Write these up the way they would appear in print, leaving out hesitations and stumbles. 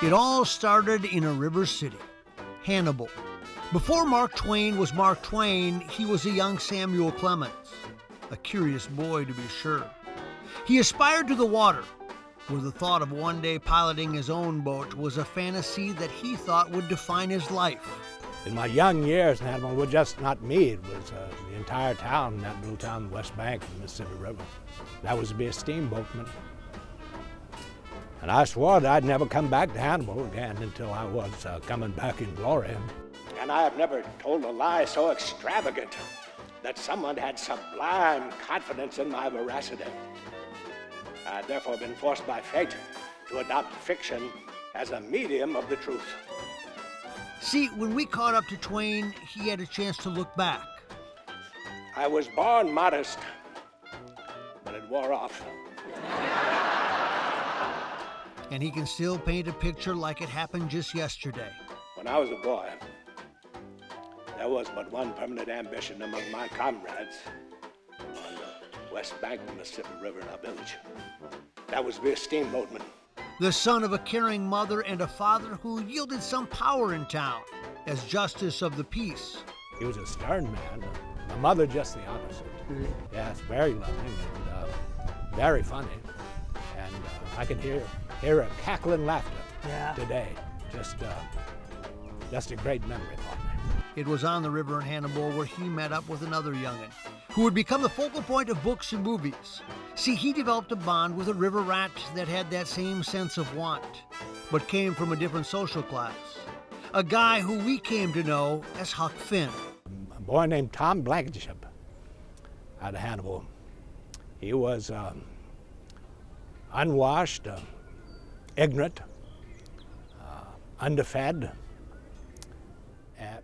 It all started in a river city, Hannibal. Before Mark Twain was Mark Twain, he was a young Samuel Clemens, a curious boy to be sure. He aspired to the water, where the thought of one day piloting his own boat was a fantasy that he thought would define his life. In my young years in Hannibal, it was just not me, it was the entire town, that little town, the West Bank of the Mississippi River. That was to be a steamboatman. And I swore that I'd never come back to Hannibal again until I was coming back in glory. And I have never told a lie so extravagant that someone had sublime confidence in my veracity. I had therefore been forced by fate to adopt fiction as a medium of the truth. See, when we caught up to Twain, he had a chance to look back. I was born modest, but it wore off. And he can still paint a picture like it happened just yesterday. When I was a boy, there was but one permanent ambition among my comrades on the west bank of the Mississippi River in our village. That was to be a steamboatman. The son of a caring mother and a father who yielded some power in town as justice of the peace. He was a stern man. My mother just the opposite. Yes, very loving and very funny. And I can hear her cackling laughter today. Just a great memory for me. It was on the river in Hannibal where he met up with another young'un who would become the focal point of books and movies. See, he developed a bond with a river rat that had that same sense of want, but came from a different social class. A guy who we came to know as Huck Finn. A boy named Tom Blankenship out of Hannibal. He was unwashed, ignorant, underfed,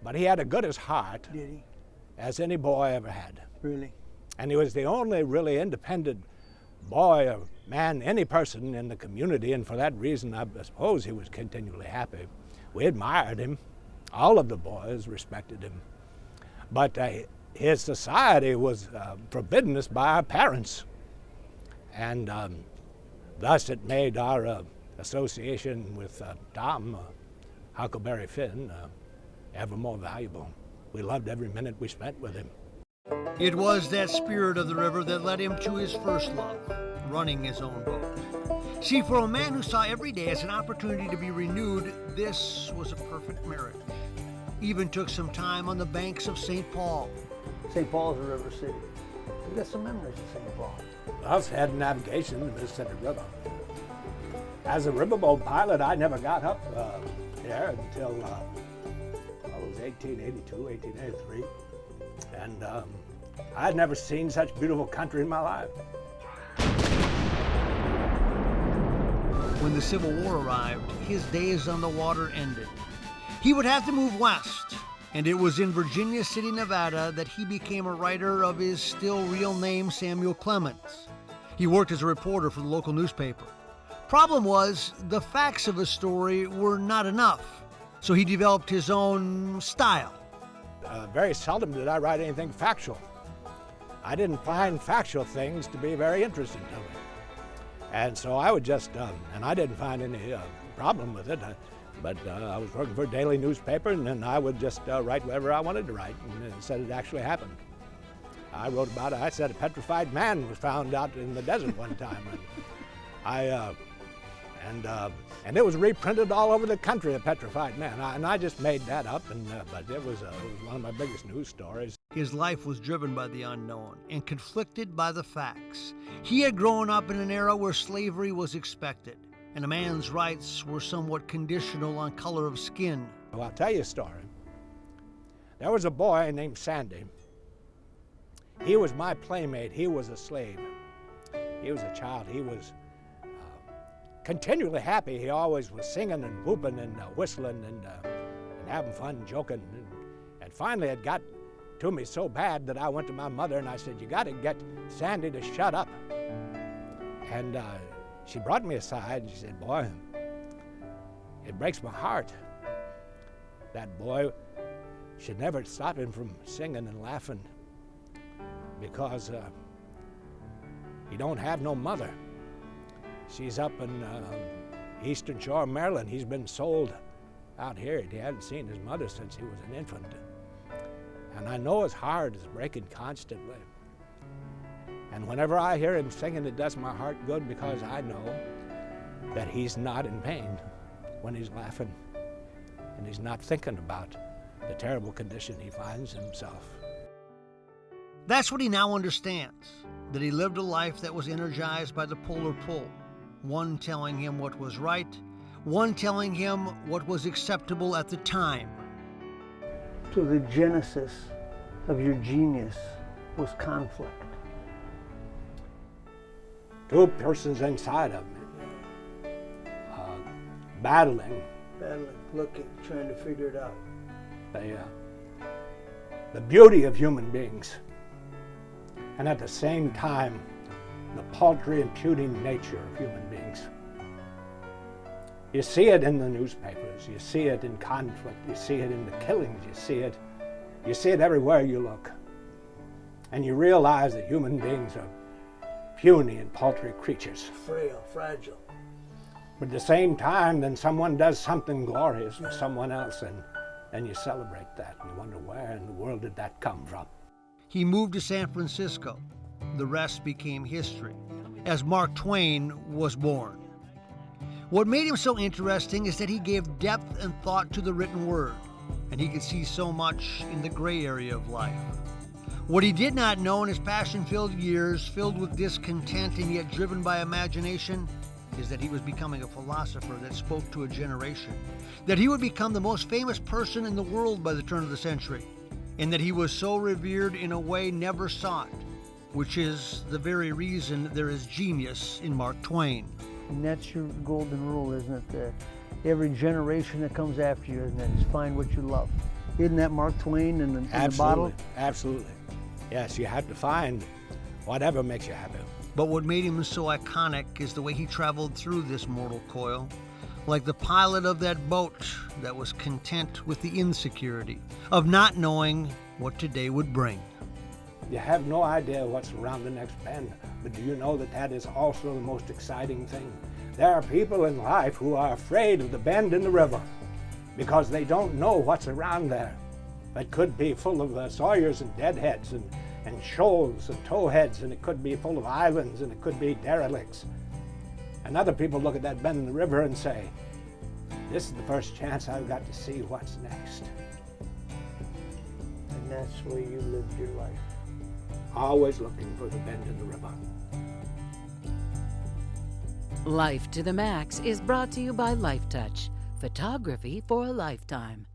but he had a good as heart as any boy ever had. Really? And he was the only really independent boy or man, any person in the community, and for that reason I suppose he was continually happy. We admired him. All of the boys respected him. But his society was forbidden us by our parents. And thus it made our association with Tom, Huckleberry Finn, ever more valuable. We loved every minute we spent with him. It was that spirit of the river that led him to his first love, running his own boat. See, for a man who saw every day as an opportunity to be renewed, this was a perfect marriage. Even took some time on the banks of St. Paul. St. Paul's a river city. We've got some memories of St. Paul. I was head navigation in the Mississippi River. As a riverboat pilot, I never got up there until it was 1882, 1883. And I had never seen such beautiful country in my life. When the Civil War arrived, his days on the water ended. He would have to move west, and it was in Virginia City, Nevada, that he became a writer of his still real name, Samuel Clemens. He worked as a reporter for the local newspaper. Problem was, the facts of his story were not enough, so he developed his own style. Very seldom did I write anything factual. I didn't find factual things to be very interesting to me. And so I would just, and I didn't find any problem with it, but I was working for a daily newspaper, and then I would just write whatever I wanted to write, and said it actually happened. I wrote about it. I said a petrified man was found out in the desert one time. And it was reprinted all over the country, a petrified man. And I just made that up, but it was one of my biggest news stories. His life was driven by the unknown and conflicted by the facts. He had grown up in an era where slavery was expected, and a man's rights were somewhat conditional on color of skin. Well, I'll tell you a story. There was a boy named Sandy. He was my playmate. He was a slave. He was a child. He was continually happy. He always was singing and whooping and whistling and having fun, joking. And finally it got to me so bad that I went to my mother and I said, "You got to get Sandy to shut up." And she brought me aside and she said, "Boy, it breaks my heart. That boy should never stop him from singing and laughing because he don't have no mother. She's up in Eastern Shore of Maryland. He's been sold out here. He hadn't seen his mother since he was an infant. And I know his heart is breaking constantly. And whenever I hear him singing, it does my heart good, because I know that he's not in pain when he's laughing, and he's not thinking about the terrible condition he finds himself. That's what he now understands, that he lived a life that was energized by the polar pull, one telling him what was right, one telling him what was acceptable at the time. So the genesis of your genius was conflict. Two persons inside of me, battling, Looking, trying to figure it out. the beauty of human beings, and at the same time, the paltry and puny nature of human beings. You see it in the newspapers, you see it in conflict, you see it in the killings, you see it everywhere you look. And you realize that human beings are puny and paltry creatures. Frail, fragile. But at the same time, then someone does something glorious for someone else, and you celebrate that. And you wonder, where in the world did that come from? He moved to San Francisco. The rest became history, as Mark Twain was born. What made him so interesting is that he gave depth and thought to the written word, and he could see so much in the gray area of life. What he did not know in his passion-filled years, filled with discontent and yet driven by imagination, is that he was becoming a philosopher that spoke to a generation, that he would become the most famous person in the world by the turn of the century, and that he was so revered in a way never sought, which is the very reason there is genius in Mark Twain. And that's your golden rule, isn't it? That every generation that comes after you, isn't it? Is find what you love. Isn't that Mark Twain in the bottle? Absolutely. Yes, you have to find whatever makes you happy. But what made him so iconic is the way he traveled through this mortal coil, like the pilot of that boat that was content with the insecurity of not knowing what today would bring. You have no idea what's around the next bend, but do you know that that is also the most exciting thing? There are people in life who are afraid of the bend in the river because they don't know what's around there. It could be full of sawyers and deadheads and shoals and towheads, and it could be full of islands, and it could be derelicts. And other people look at that bend in the river and say, this is the first chance I've got to see what's next. And that's where you lived your life. Always looking for the bend in the river. Life to the Max is brought to you by Life Touch, photography for a lifetime.